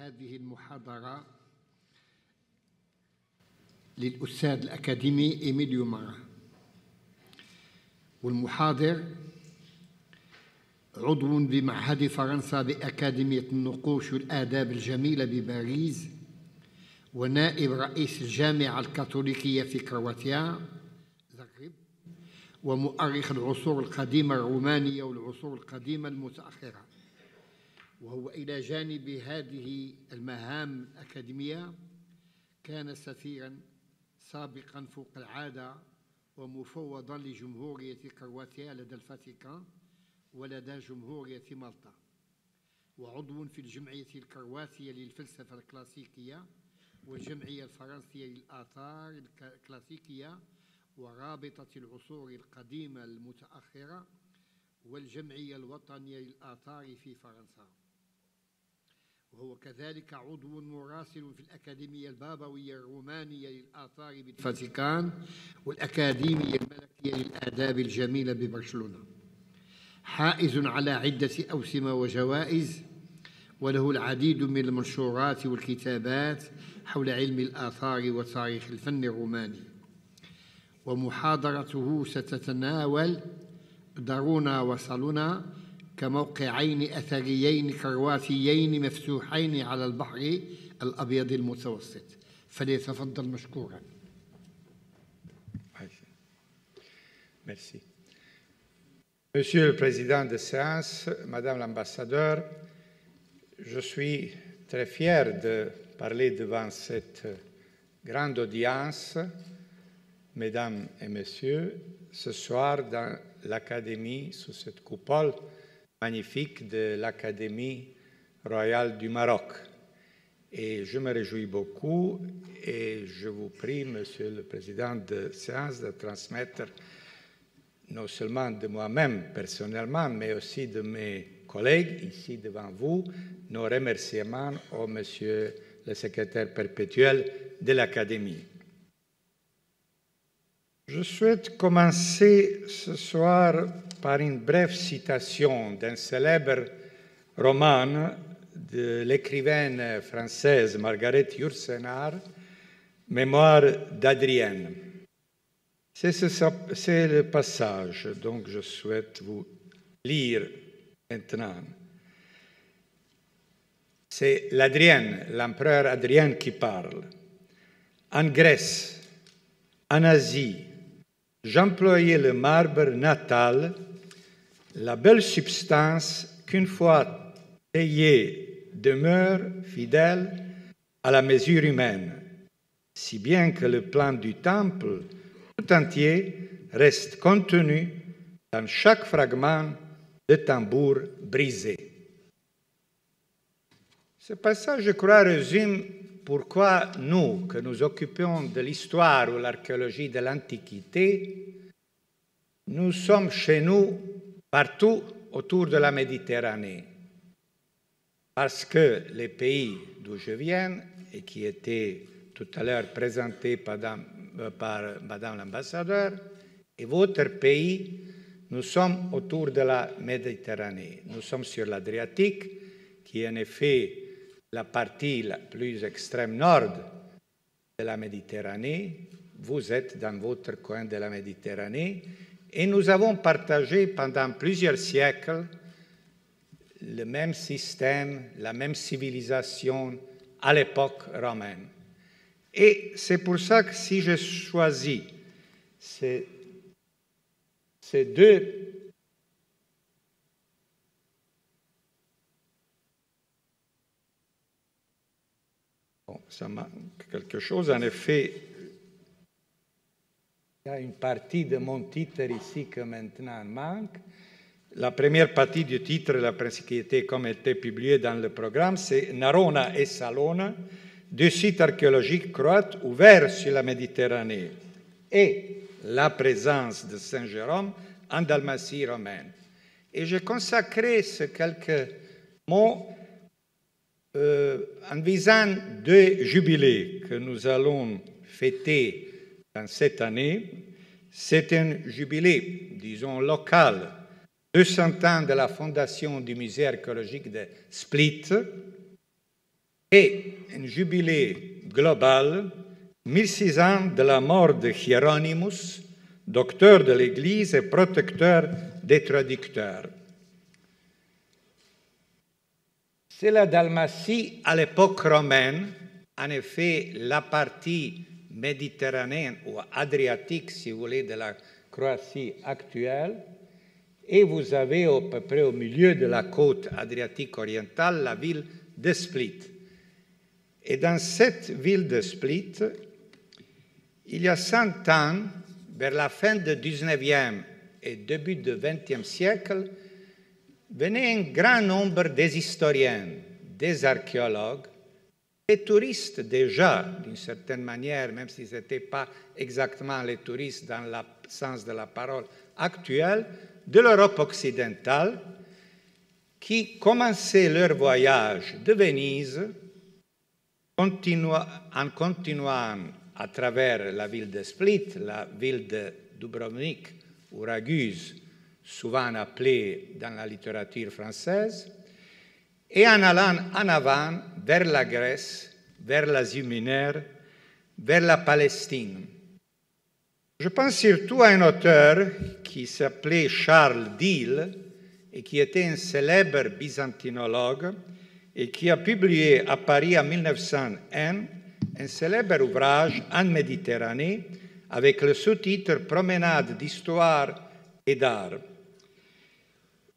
هذه المحاضرة للأستاذ الأكاديمي إيميليو مارا، والمحاضر عضو بمعهد فرنسا بأكاديمية النقوش والآداب الجميلة بباريس، ونائب رئيس الجامعة الكاثوليكية في كرواتيا زغرب، ومؤرخ العصور القديمة الرومانية والعصور القديمة المتأخرة. وهو إلى جانب هذه المهام الأكاديمية كان سفيراً سابقاً فوق العادة ومفوضاً لجمهورية كرواتيا لدى الفاتيكان ولدى جمهورية مالطا، وعضو في الجمعية الكرواتية للفلسفة الكلاسيكية والجمعية الفرنسية للآثار الكلاسيكية ورابطة العصور القديمة المتأخرة والجمعية الوطنية للآثار في فرنسا. وهو كذلك عضو مراسل في الأكاديمية البابوية الرومانية للآثار بالفاتيكان والأكاديمية الملكية للآداب الجميلة ببرشلونة، حائز على عدة أوسمة وجوائز، وله العديد من المنشورات والكتابات حول علم الآثار وتاريخ الفن الروماني. ومحاضرته ستتناول دارونا وصالونا كموقعين أثريين كرواتيين مفتوحين على البحر الأبيض المتوسط، فليتفضل مشكورا. Merci. Monsieur le Président de séance, Madame l'Ambassadeur, je suis très fier de parler devant cette grande audience, Mesdames et Messieurs, ce soir dans l'Académie, sous cette coupole magnifique de l'Académie royale du Maroc. Et je me réjouis beaucoup et je vous prie, Monsieur le Président de séance, de transmettre non seulement de moi-même personnellement, mais aussi de mes collègues ici devant vous, nos remerciements au Monsieur le Secrétaire perpétuel de l'Académie. Je souhaite commencer ce soir par une brève citation d'un célèbre roman de l'écrivaine française Margaret Yourcenar, Mémoires d'Adrienne. C'est le passage dont je souhaite vous lire maintenant. C'est l'Adrienne, l'empereur Adrien qui parle. En Grèce, en Asie, j'employais le marbre natal, la belle substance qu'une fois taillée demeure fidèle à la mesure humaine, si bien que le plan du temple tout entier reste contenu dans chaque fragment de tambour brisé. Ce passage, je crois, résume pourquoi nous, que nous occupons de l'histoire ou l'archéologie de l'Antiquité, nous sommes chez nous partout autour de la Méditerranée. Parce que les pays d'où je viens, et qui étaient tout à l'heure présentés par Madame l'Ambassadeur, et votre pays, nous sommes autour de la Méditerranée. Nous sommes sur l'Adriatique, qui est en effet la partie la plus extrême nord de la Méditerranée. Vous êtes dans votre coin de la Méditerranée et nous avons partagé pendant plusieurs siècles le même système, la même civilisation à l'époque romaine. Et c'est pour ça que si je choisis ces deux ça manque quelque chose. En effet, il y a une partie de mon titre ici que maintenant manque. La première partie du titre, qui était comme était publié dans le programme, c'est Narona et Salona, deux sites archéologiques croates ouverts sur la Méditerranée, et la présence de Saint Jérôme en Dalmatie romaine. Et j'ai consacré ces quelques mots en visant deux jubilés que nous allons fêter dans cette année. C'est un jubilé, disons, local, 200 ans de la fondation du musée archéologique de Split, et un jubilé global, 1600 ans de la mort de Hieronymus, docteur de l'Église et protecteur des traducteurs. C'est la Dalmatie à l'époque romaine, en effet la partie méditerranéenne ou adriatique, si vous voulez, de la Croatie actuelle, et vous avez à peu près au milieu de la côte adriatique orientale la ville de Split. Et dans cette ville de Split, il y a 100 ans, vers la fin du 19e et début du 20e siècle, venait un grand nombre des historiens, des archéologues, des touristes déjà, d'une certaine manière, même si ce n'étaient pas exactement les touristes dans le sens de la parole actuelle, de l'Europe occidentale, qui commençaient leur voyage de Venise en continuant à travers la ville de Split, la ville de Dubrovnik ou Raguse, souvent appelée dans la littérature française, et en allant en avant vers la Grèce, vers l'Asie mineure, vers la Palestine. Je pense surtout à un auteur qui s'appelait Charles Dille et qui était un célèbre byzantinologue et qui a publié à Paris en 1901 un célèbre ouvrage en Méditerranée avec le sous-titre « Promenade d'histoire et d'art ».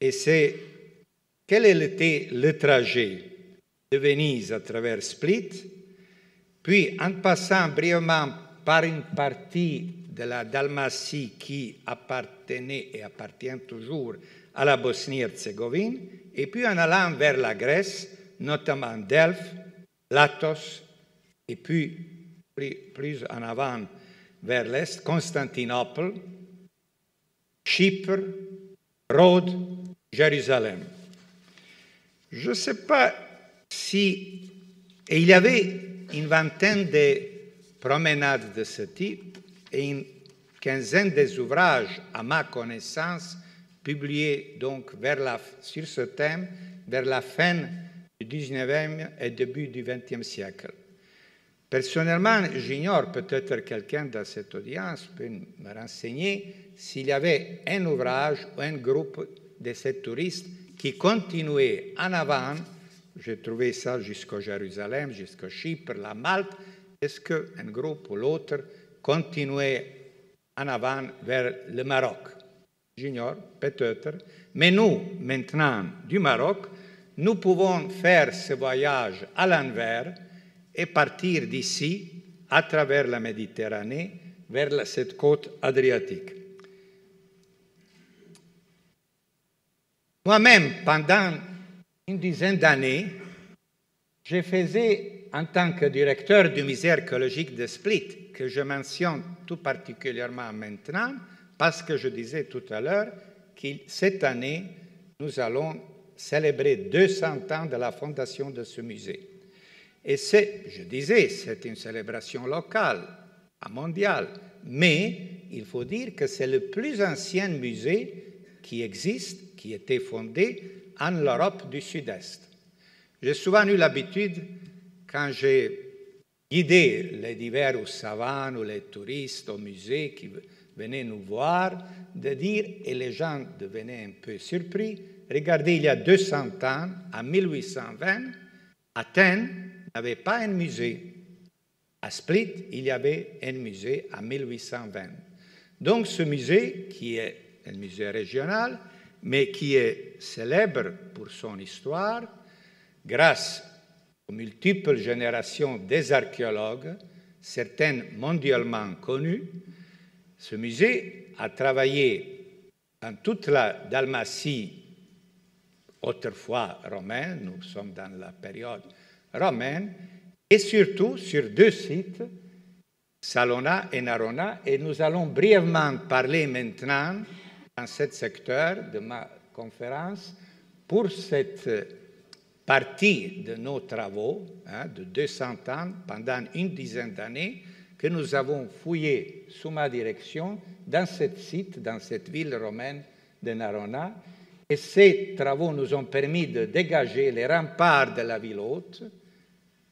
Et c'est quel était le trajet de Venise à travers Split, puis en passant brièvement par une partie de la Dalmatie qui appartenait et appartient toujours à la Bosnie-Herzégovine, et puis en allant vers la Grèce, notamment Delphes, Latos, et puis plus en avant vers l'est, Constantinople, Chypre, Rhodes, Jérusalem. Je ne sais pas si... Et il y avait une vingtaine de promenades de ce type et une quinzaine des ouvrages, à ma connaissance, publiés donc sur ce thème vers la fin du 19e et début du 20e siècle. Personnellement, j'ignore, peut-être quelqu'un dans cette audience peut me renseigner s'il y avait un ouvrage ou un groupe de ces touristes qui continuait en avant. J'ai trouvé ça jusqu'au Jérusalem, jusqu'au Chypre, la Malte. Est-ce qu'un groupe ou l'autre continuait en avant vers le Maroc? J'ignore, peut-être. Mais nous, maintenant, du Maroc, nous pouvons faire ce voyage à l'envers et partir d'ici, à travers la Méditerranée, vers cette côte adriatique. Moi-même, pendant une dizaine d'années, je faisais, en tant que directeur du musée archéologique de Split, que je mentionne tout particulièrement maintenant, parce que je disais tout à l'heure que cette année, nous allons célébrer 200 ans de la fondation de ce musée. Et je disais, c'est une célébration locale, mondiale, mais il faut dire que c'est le plus ancien musée qui existe, qui était fondé en Europe du Sud-Est. J'ai souvent eu l'habitude, quand j'ai guidé les divers aux savanes ou les touristes au musée qui venaient nous voir, de dire, et les gens devenaient un peu surpris, regardez, il y a 200 ans, en 1820, Athènes n'avait pas un musée. À Split, il y avait un musée en 1820. Donc ce musée, qui est un musée régional, mais qui est célèbre pour son histoire, grâce aux multiples générations des archéologues, certaines mondialement connues, ce musée a travaillé dans toute la Dalmatie, autrefois romaine, nous sommes dans la période romaine, et surtout sur 2 sites, Salona et Narona, et nous allons brièvement parler maintenant, dans ce secteur de ma conférence, pour cette partie de nos travaux, de 200 ans, pendant une dizaine d'années, que nous avons fouillé sous ma direction dans ce site, dans cette ville romaine de Narona. Et ces travaux nous ont permis de dégager les remparts de la ville haute,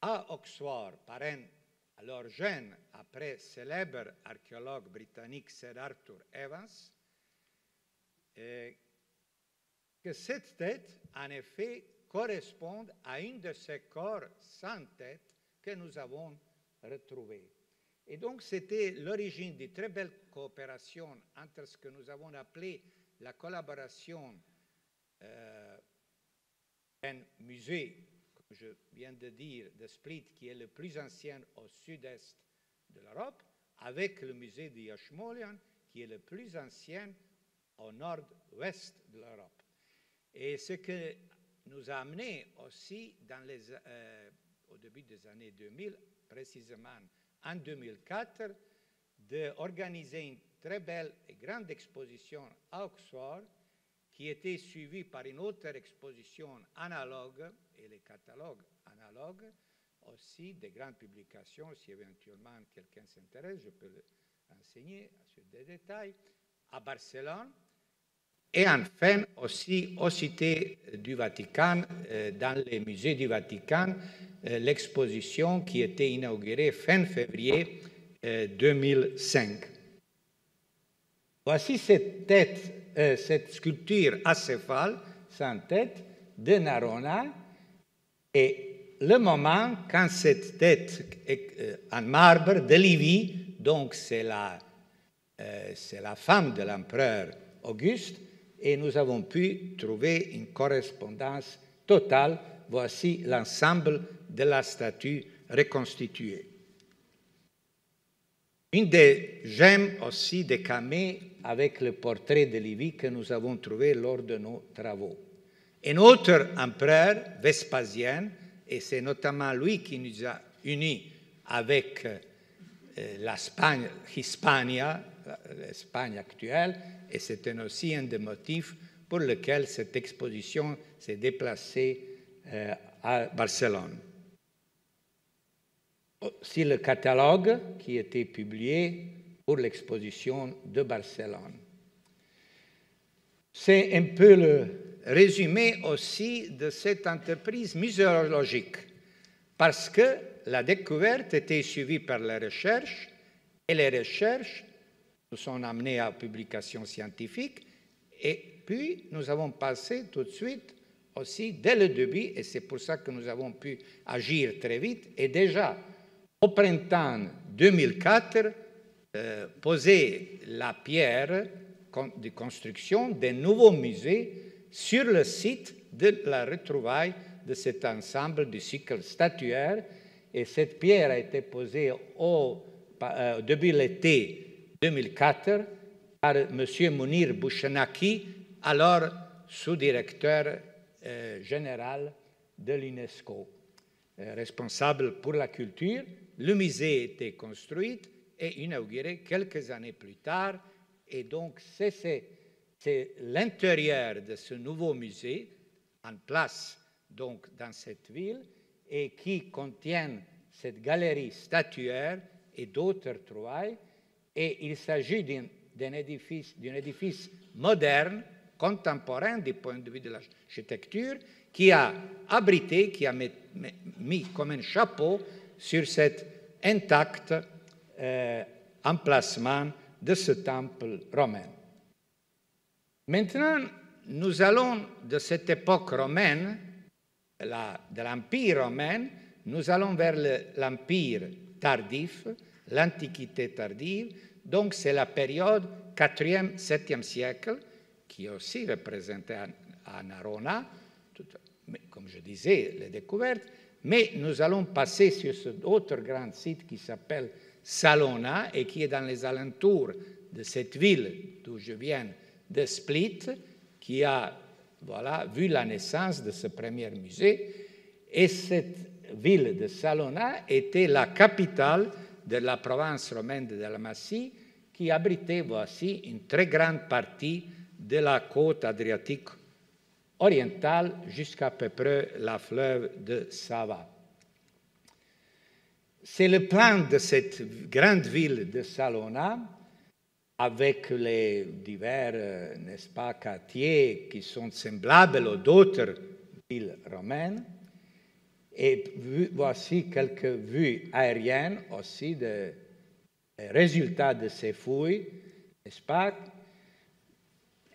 à Oxford par un alors jeune, après célèbre archéologue britannique Sir Arthur Evans, que cette tête, en effet, correspond à une de ces corps sans tête que nous avons retrouvés. Et donc, c'était l'origine d'une très belle coopération entre ce que nous avons appelé la collaboration d'un musée, comme je viens de dire, de Split, qui est le plus ancien au sud-est de l'Europe, avec le musée de Yashmolian, qui est le plus ancien au nord-ouest de l'Europe. Et ce que nous a amené aussi au début des années 2000, précisément en 2004, d'organiser une très belle et grande exposition à Oxford, qui était suivie par une autre exposition analogue, et les catalogues analogues, aussi des grandes publications. Si éventuellement quelqu'un s'intéresse, je peux l'enseigner sur des détails, à Barcelone. Et enfin, aussi aux cités du Vatican, dans les musées du Vatican, l'exposition qui était inaugurée fin février 2005. Voici cette sculpture acéphale, sans tête, de Narona, et le moment quand cette tête est en marbre de Livie, donc c'est la femme de l'empereur Auguste, et nous avons pu trouver une correspondance totale. Voici l'ensemble de la statue reconstituée. Une des gemmes aussi de Camée avec le portrait de Livie que nous avons trouvé lors de nos travaux. Un autre empereur, Vespasien, et c'est notamment lui qui nous a unis avec l'Espagne actuelle, et c'était aussi un des motifs pour lesquels cette exposition s'est déplacée à Barcelone. C'est le catalogue qui a été publié pour l'exposition de Barcelone. C'est un peu le résumé aussi de cette entreprise muséologique, parce que la découverte était suivie par la recherche, et les recherches nous sont amenées à publications scientifiques, et puis nous avons passé tout de suite aussi dès le début, et c'est pour ça que nous avons pu agir très vite, et déjà au printemps 2004, poser la pierre de construction d'un nouveau musée sur le site de la retrouvaille de cet ensemble du cycle statuaire, et cette pierre a été posée au début de l'été 2004 par M. Mounir Bouchenaki, alors sous-directeur général de l'UNESCO, responsable pour la culture. Le musée a été construit et inauguré quelques années plus tard, et donc c'est l'intérieur de ce nouveau musée en place donc dans cette ville, et qui contient cette galerie statuaire et d'autres trouvailles. Et il s'agit d'un édifice moderne, contemporain du point de vue de l'architecture, qui a abrité, qui a mis comme un chapeau sur cet intact emplacement de ce temple romain. Maintenant, nous allons de cette époque romaine, de l'Empire romain, nous allons vers l'Empire tardif, l'Antiquité tardive. Donc c'est la période 4e, 7e siècle, qui est aussi représentée à Narona, comme je disais, les découvertes, mais nous allons passer sur cet autre grand site qui s'appelle Salona et qui est dans les alentours de cette ville d'où je viens, de Split, qui a vu la naissance de ce premier musée. Et cette ville de Salona était la capitale de la province romaine de Dalmatie, qui abritait voici une très grande partie de la côte adriatique orientale jusqu'à peu près la fleuve de Sava. C'est le plan de cette grande ville de Salona, avec les divers, n'est-ce pas, quartiers qui sont semblables aux d'autres villes romaines. Et voici quelques vues aériennes aussi des résultats de ces fouilles, n'est-ce pas?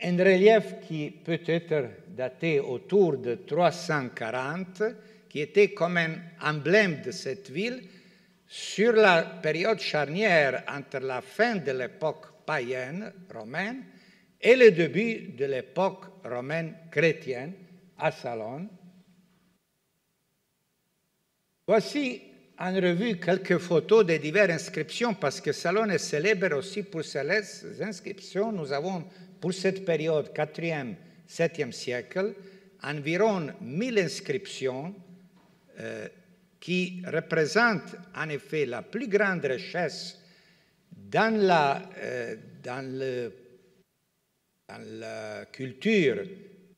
Un relief qui peut être daté autour de 340, qui était comme un emblème de cette ville sur la période charnière entre la fin de l'époque païenne romaine et le début de l'époque romaine chrétienne à Salone. Voici en revue quelques photos de diverses inscriptions, parce que Salone est célèbre aussi pour ses inscriptions. Nous avons pour cette période 4e, 7e siècle environ 1000 inscriptions qui représentent en effet la plus grande richesse dans la culture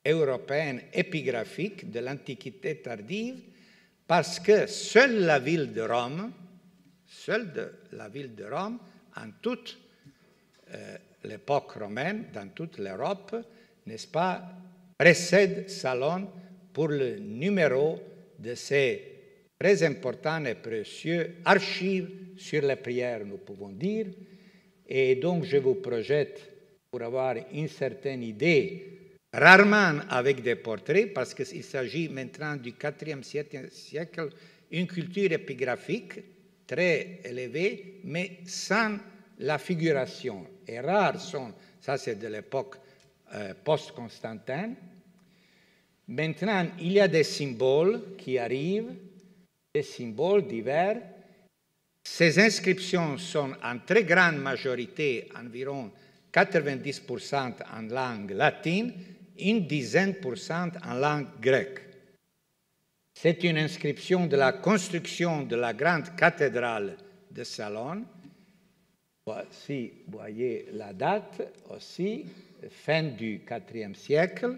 européenne épigraphique de l'Antiquité tardive, parce que seule la ville de Rome, en toute l'époque romaine, dans toute l'Europe, n'est-ce pas, précède Salone pour le numéro de ces très importants et précieux archives sur les prières, nous pouvons dire. Et donc, je vous projette, pour avoir une certaine idée, rarement avec des portraits, parce qu'il s'agit maintenant du 4e, 7e siècle, une culture épigraphique très élevée, mais sans la figuration. Et rares sont, ça c'est de l'époque post-Constantin. Maintenant, il y a des symboles qui arrivent, des symboles divers. Ces inscriptions sont en très grande majorité, environ 90% en langue latine, une dizaine % en langue grecque. C'est une inscription de la construction de la grande cathédrale de Salone. Voici, vous voyez la date aussi, fin du IVe siècle.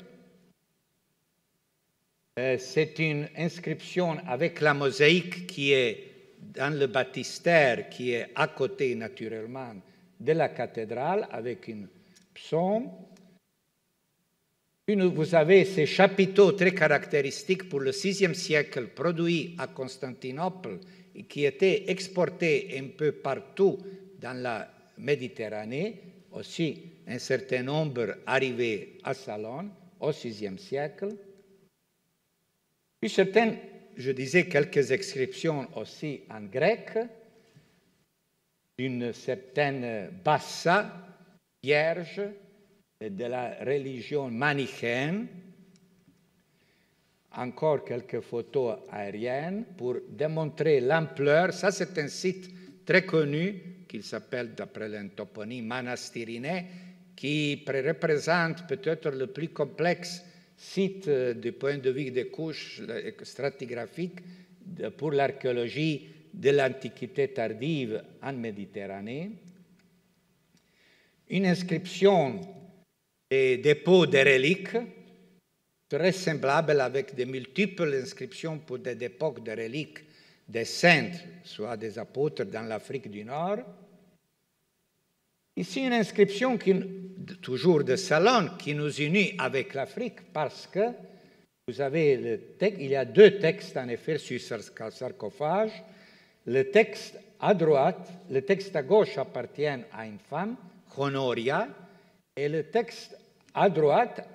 C'est une inscription avec la mosaïque qui est dans le baptistère, qui est à côté naturellement de la cathédrale, avec une psaume. Puis vous avez ces chapiteaux très caractéristiques pour le VIe siècle, produits à Constantinople et qui étaient exportés un peu partout dans la Méditerranée, aussi un certain nombre arrivés à Salone au VIe siècle. Puis certaines, je disais, quelques inscriptions aussi en grec, d'une certaine Bassa, vierge, de la religion manichéenne. Encore quelques photos aériennes pour démontrer l'ampleur. Ça, c'est un site très connu qui s'appelle, d'après le toponyme, Manastiriné, qui représente peut-être le plus complexe site du point de vue des couches stratigraphiques pour l'archéologie de l'Antiquité tardive en Méditerranée. Une inscription des dépôts de reliques, très semblable avec de multiples inscriptions pour des dépôts de reliques des saints, soit des apôtres dans l'Afrique du Nord. Ici, une inscription toujours de Salone qui nous unit avec l'Afrique, parce que vous avez il y a deux textes en effet sur ce sarcophage. Le texte à droite, le texte à gauche appartient à une femme, Honoria, et le texte à droite,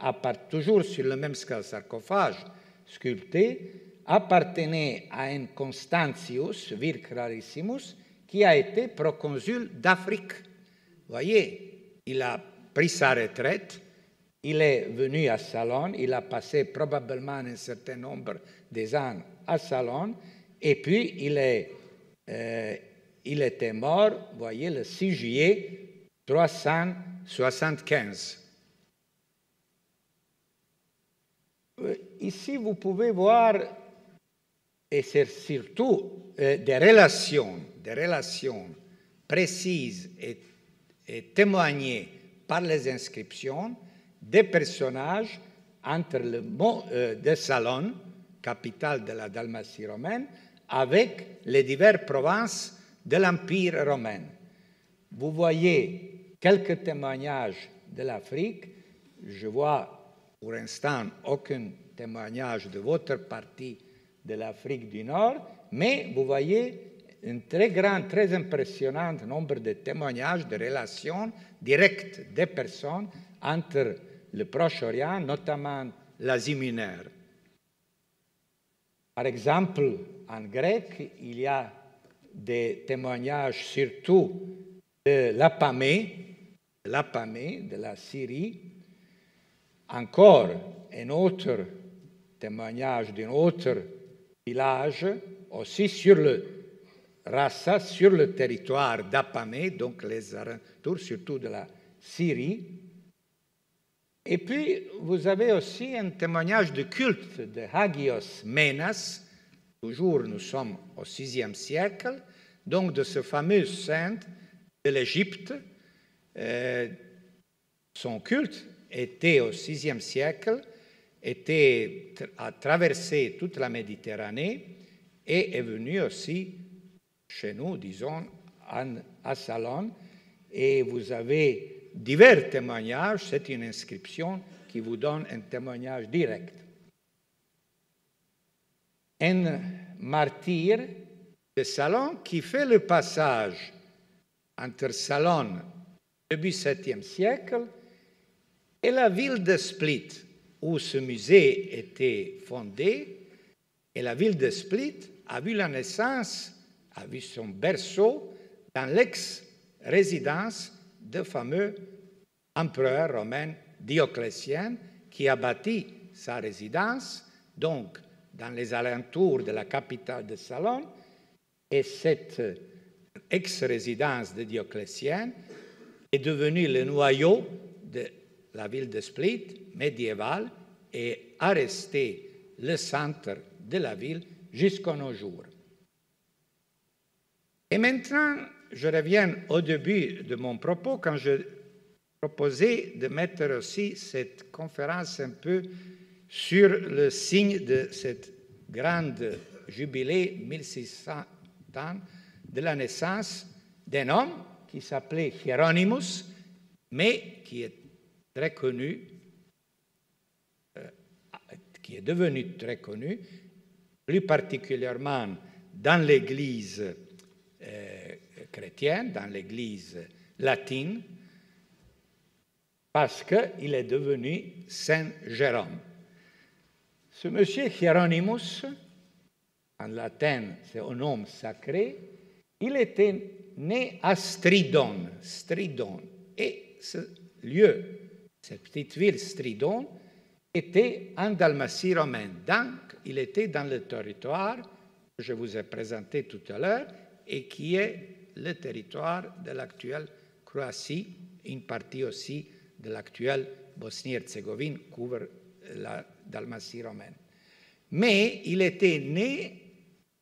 toujours sur le même sarcophage sculpté, appartenait à un Constantius, vir clarissimus, qui a été proconsul d'Afrique. Vous voyez, il a pris sa retraite, il est venu à Salone, il a passé probablement un certain nombre d'années à Salone, et puis il était mort, vous voyez, le 6 juillet 375. Ici, vous pouvez voir, et c'est surtout des relations précises et témoignées par les inscriptions des personnages entre le mont de Salone, capitale de la Dalmatie romaine, avec les diverses provinces de l'Empire romain. Vous voyez quelques témoignages de l'Afrique. Je vois pour l'instant aucun témoignage de votre partie de l'Afrique du Nord, mais vous voyez un très grand, très impressionnant nombre de témoignages, de relations directes des personnes entre le Proche-Orient, notamment l'Asie mineure. Par exemple, en grec, il y a des témoignages surtout de l'Apamée, de la Syrie. Encore un autre témoignage d'un autre village, aussi sur le Rassa, sur le territoire d'Apamée, donc les alentours surtout de la Syrie. Et puis, vous avez aussi un témoignage de culte de Hagios Menas, toujours nous sommes au VIe siècle, donc de ce fameux saint de l'Égypte. Son culte était au VIe siècle, a traversé toute la Méditerranée et est venu aussi chez nous, disons, à Salon. Et vous avez divers témoignages, c'est une inscription qui vous donne un témoignage direct. Un martyr de Salon qui fait le passage entre Salon, début 7e siècle, et la ville de Split, où ce musée était fondé. Et la ville de Split a vu la naissance, a vu son berceau dans l'ex-résidence du fameux empereur romain Dioclétien, qui a bâti sa résidence, donc dans les alentours de la capitale de Salon. Et cette ex-résidence de Dioclétien est devenue le noyau de la ville de Split médiévale et a resté le centre de la ville jusqu'à nos jours. Et maintenant, je reviens au début de mon propos quand je proposais de mettre aussi cette conférence un peu sur le signe de cette grande jubilé 1600 ans de la naissance d'un homme qui s'appelait Hieronymus, mais qui est très connu, qui est devenu très connu, plus particulièrement dans l'Église chrétienne, dans l'Église latine, parce qu'il est devenu Saint Jérôme. Ce monsieur Hieronymus, en latin c'est un nom sacré, il était né à Stridon, et ce lieu, cette petite ville Stridon, était en Dalmatie romaine. Donc, il était dans le territoire que je vous ai présenté tout à l'heure et qui est le territoire de l'actuelle Croatie, une partie aussi de l'actuelle Bosnie-Herzégovine couvre la Dalmatie romaine. Mais il était né,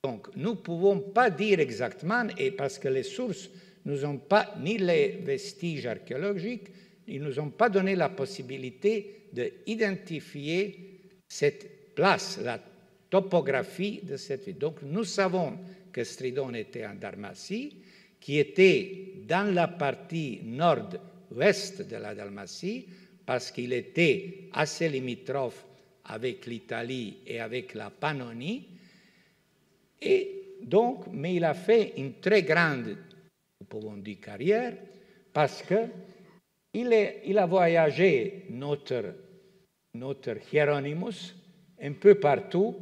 donc nous ne pouvons pas dire exactement, et parce que les sources ne nous ont pas, ni les vestiges archéologiques, ils ne nous ont pas donné la possibilité d'identifier cette place, la topographie de cette ville. Donc nous savons que Stridon était en Dalmatie, qui était dans la partie nord-ouest de la Dalmatie, parce qu'il était assez limitrophe avec l'Italie et avec la Pannonie. Et donc, mais il a fait une très grande, nous pouvons dire, carrière, parce qu'il a voyagé, notre Hieronymus, un peu partout.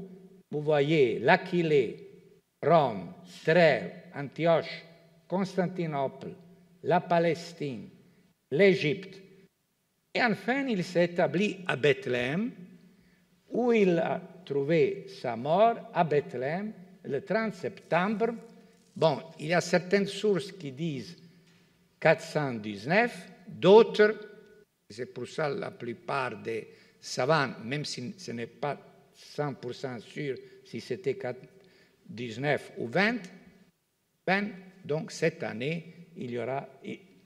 Vous voyez l'Aquilée, Rome, Trèves, Antioche, Constantinople, la Palestine, l'Égypte. Et enfin, il s'est établi à Bethléem, où il a trouvé sa mort à Bethléem le 30 septembre. Bon, il y a certaines sources qui disent 419, d'autres, c'est pour ça la plupart des savants, même si ce n'est pas 100% sûr si c'était 419 ou 20, donc cette année,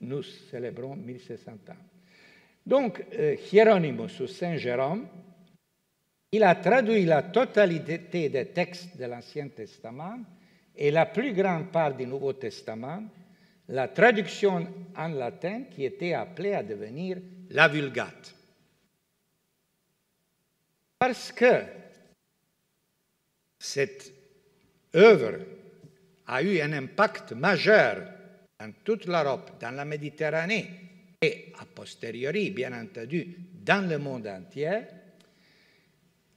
nous célébrons 1700 ans. Donc, Hieronymus ou Saint Jérôme, il a traduit la totalité des textes de l'Ancien Testament et la plus grande part du Nouveau Testament, la traduction en latin qui était appelée à devenir la Vulgate. Parce que cette œuvre a eu un impact majeur dans toute l'Europe, dans la Méditerranée et a posteriori, bien entendu, dans le monde entier,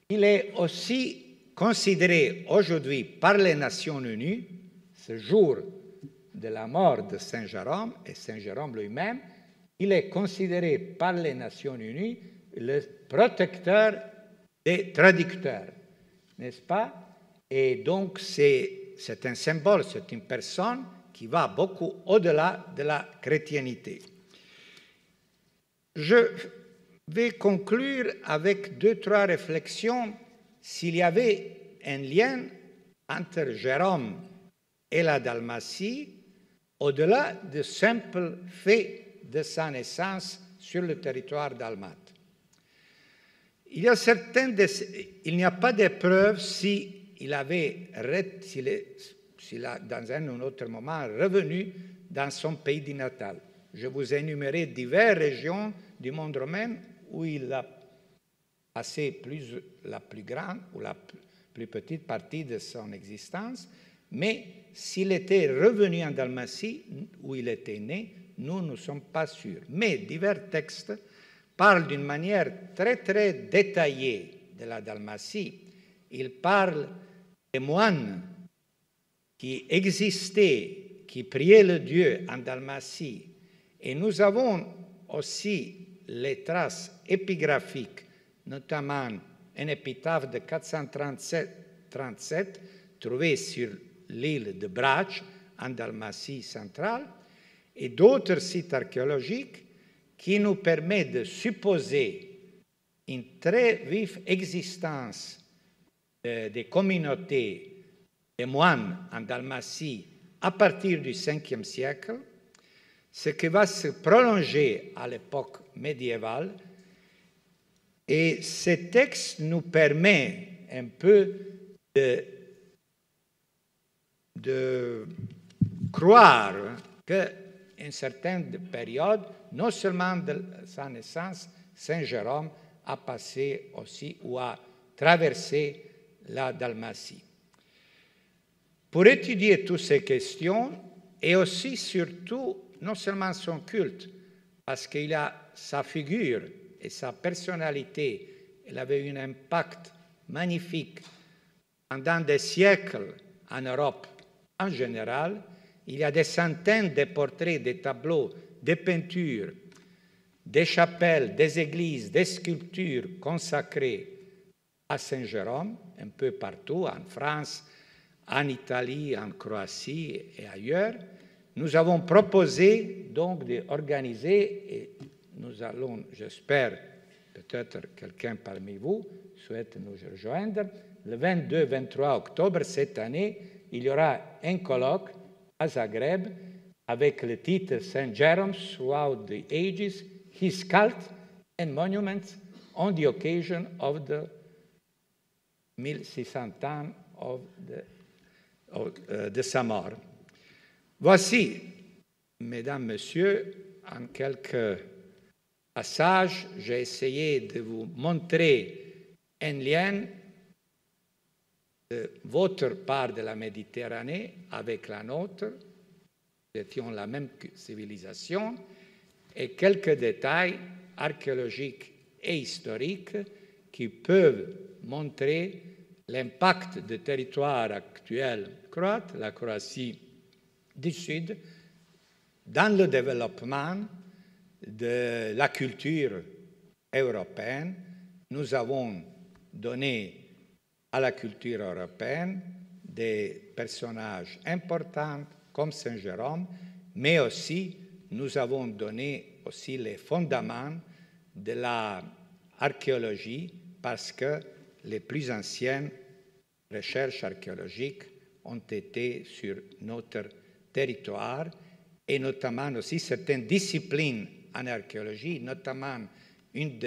il est aussi considéré aujourd'hui par les Nations Unies, ce jour de la mort de Saint Jérôme et Saint Jérôme lui-même, il est considéré par les Nations Unies le protecteur des traducteurs, n'est-ce pas? Et donc c'est un symbole, c'est une personne qui va beaucoup au-delà de la chrétienté. Je vais conclure avec 2-3 réflexions s'il y avait un lien entre Jérôme et la Dalmatie au-delà du simple fait de sa naissance sur le territoire dalmate. Il n'y a pas de preuve s'il avait, dans un ou autre moment, revenu dans son pays du natal. Je vous ai énuméré diverses régions du monde romain où il a passé la plus grande ou la plus petite partie de son existence, mais s'il était revenu en Dalmatie, où il était né, nous ne sommes pas sûrs. Mais divers textes parlent d'une manière très très détaillée de la Dalmatie. Ils parlent des moines qui existaient, qui priaient le Dieu en Dalmatie. Et nous avons aussi les traces épigraphiques, notamment un épitaphe de 437 trouvé sur l'île de Brač, en Dalmatie centrale, et d'autres sites archéologiques qui nous permettent de supposer une très vive existence des communautés des moines en Dalmatie à partir du 5e siècle, ce qui va se prolonger à l'époque médiévale. Et ce texte nous permet un peu de croire qu'à une certaine période, non seulement de sa naissance, Saint Jérôme a passé aussi ou a traversé la Dalmatie. Pour étudier toutes ces questions, et aussi surtout, non seulement son culte, parce qu'il a sa figure et sa personnalité, elle avait eu un impact magnifique pendant des siècles en Europe en général. Il y a des centaines de portraits, des tableaux, des peintures, des chapelles, des églises, des sculptures consacrées à Saint Jérôme, un peu partout, en France, en Italie, en Croatie et ailleurs. Nous avons proposé donc d'organiser, et nous allons, j'espère, peut-être quelqu'un parmi vous souhaite nous rejoindre, le 22-23 octobre cette année, il y aura un colloque à Zagreb avec le titre Saint Jerome Throughout the Ages, His Cult and Monuments on the occasion of the 1600 ans de sa mort. Voici, mesdames, messieurs, en quelques passages, j'ai essayé de vous montrer un lien de votre part de la Méditerranée avec la nôtre. Nous étions la même civilisation, et quelques détails archéologiques et historiques qui peuvent montrer l'impact du territoire actuel croate, la Croatie du Sud, dans le développement de la culture européenne. Nous avons donné à la culture européenne des personnages importants comme Saint Jérôme, mais aussi nous avons donné aussi les fondements de l'archéologie parce que les plus anciennes recherches archéologiques ont été sur notre territoire et notamment aussi certaines disciplines en archéologie, notamment une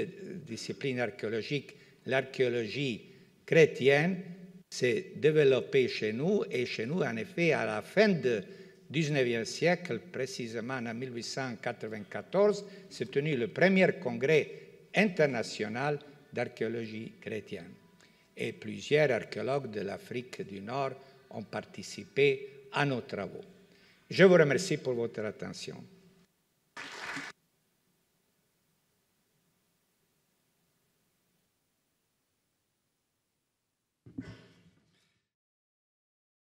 discipline archéologique, l'archéologie chrétienne, s'est développée chez nous et chez nous, en effet, à la fin du XIXe siècle, précisément en 1894, s'est tenu le premier congrès international d'archéologie chrétienne. et plusieurs archéologues de l'Afrique du Nord ont participé à nos travaux. Je vous remercie pour votre attention.